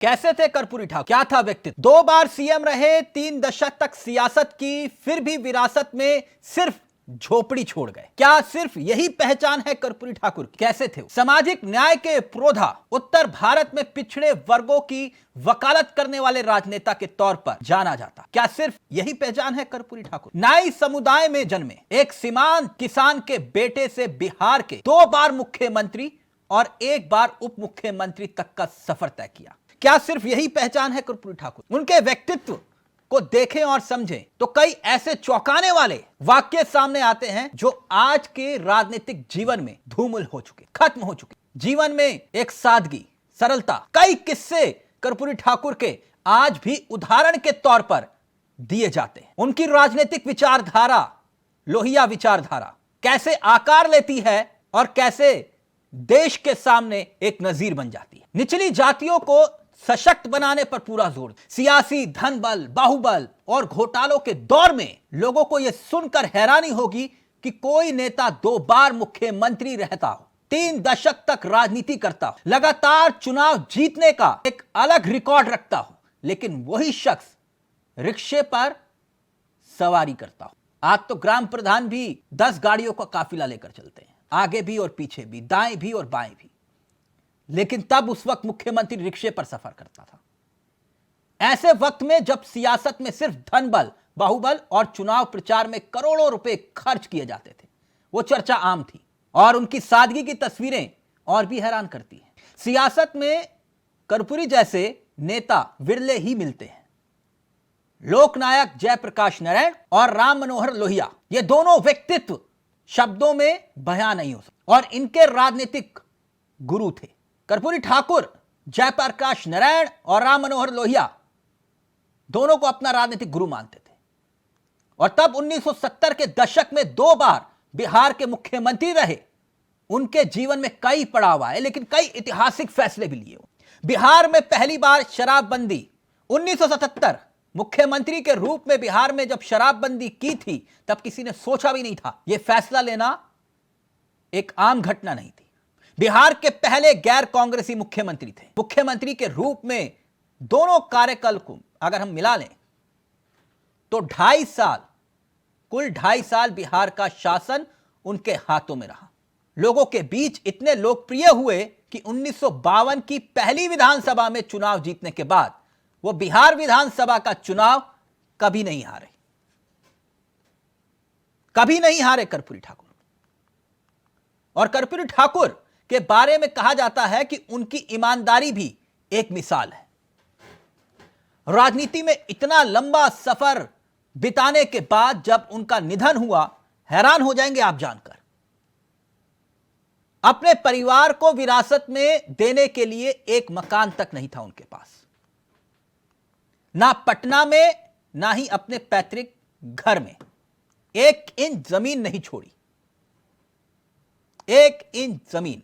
कैसे थे कर्पूरी ठाकुर, क्या था व्यक्तित्व? 2 बार सीएम रहे, 3 दशक तक सियासत की, फिर भी विरासत में सिर्फ झोपड़ी छोड़ गए। क्या सिर्फ यही पहचान है कर्पूरी ठाकुर की? कैसे थे? सामाजिक न्याय के पुरोधा, उत्तर भारत में पिछड़े वर्गों की वकालत करने वाले राजनेता के तौर पर जाना जाता। क्या सिर्फ यही पहचान है कर्पूरी ठाकुर? नाई समुदाय में जन्मे एक सीमांत किसान के बेटे से बिहार के 2 बार मुख्यमंत्री और 1 बार उप मुख्यमंत्री तक का सफर तय किया। क्या सिर्फ यही पहचान है कर्पूरी ठाकुर? उनके व्यक्तित्व को देखें और समझें तो कई ऐसे चौंकाने वाले वाक्य सामने आते हैं जो आज के राजनीतिक जीवन में धूमिल हो चुके, खत्म हो चुके। जीवन में एक सादगी, सरलता, कई किस्से कर्पूरी ठाकुर के आज भी उदाहरण के तौर पर दिए जाते हैं। उनकी राजनीतिक विचारधारा, लोहिया विचारधारा कैसे आकार लेती है और कैसे देश के सामने एक नजीर बन जाती है। निचली जातियों को सशक्त बनाने पर पूरा जोर। सियासी धन बल, बाहुबल और घोटालों के दौर में लोगों को यह सुनकर हैरानी होगी कि कोई नेता 2 बार मुख्यमंत्री रहता हो, 3 दशक तक राजनीति करता हो, लगातार चुनाव जीतने का एक अलग रिकॉर्ड रखता हो, लेकिन वही शख्स रिक्शे पर सवारी करता हो। आज तो ग्राम प्रधान भी 10 गाड़ियों का काफिला लेकर चलते हैं, आगे भी और पीछे भी, दाएं भी और बाएं भी। लेकिन तब उस वक्त मुख्यमंत्री रिक्शे पर सफर करता था। ऐसे वक्त में जब सियासत में सिर्फ धन बल, बाहुबल और चुनाव प्रचार में करोड़ों रुपए खर्च किए जाते थे, वो चर्चा आम थी। और उनकी सादगी की तस्वीरें और भी हैरान करती हैं। सियासत में कर्पूरी जैसे नेता विरले ही मिलते हैं। लोकनायक जयप्रकाश नारायण और राम मनोहर लोहिया, ये दोनों व्यक्तित्व शब्दों में बयां नहीं हो सकते और इनके राजनीतिक गुरु थे। कर्पूरी ठाकुर जयप्रकाश नारायण और राम मनोहर लोहिया दोनों को अपना राजनीतिक गुरु मानते थे। और तब 1970 के दशक में 2 बार बिहार के मुख्यमंत्री रहे। उनके जीवन में कई पड़ाव आए, लेकिन कई ऐतिहासिक फैसले भी लिए। बिहार में पहली बार शराबबंदी 1977 मुख्यमंत्री के रूप में बिहार में जब शराबबंदी की थी, तब किसी ने सोचा भी नहीं था यह फैसला लेना एक आम घटना नहीं थी। बिहार के पहले गैर कांग्रेसी मुख्यमंत्री थे। मुख्यमंत्री के रूप में दोनों कार्यकाल को अगर हम मिला लें तो 2.5 साल, कुल 2.5 साल बिहार का शासन उनके हाथों में रहा। लोगों के बीच इतने लोकप्रिय हुए कि 1952 की पहली विधानसभा में चुनाव जीतने के बाद वो बिहार विधानसभा का चुनाव कभी नहीं हारे, कभी नहीं हारे कर्पूरी ठाकुर। और कर्पूरी ठाकुर के बारे में कहा जाता है कि उनकी ईमानदारी भी एक मिसाल है। राजनीति में इतना लंबा सफर बिताने के बाद जब उनका निधन हुआ, हैरान हो जाएंगे आप जानकर। अपने परिवार को विरासत में देने के लिए एक मकान तक नहीं था उनके पास, ना पटना में ना ही अपने पैतृक घर में। 1 इंच जमीन नहीं छोड़ी, 1 इंच जमीन।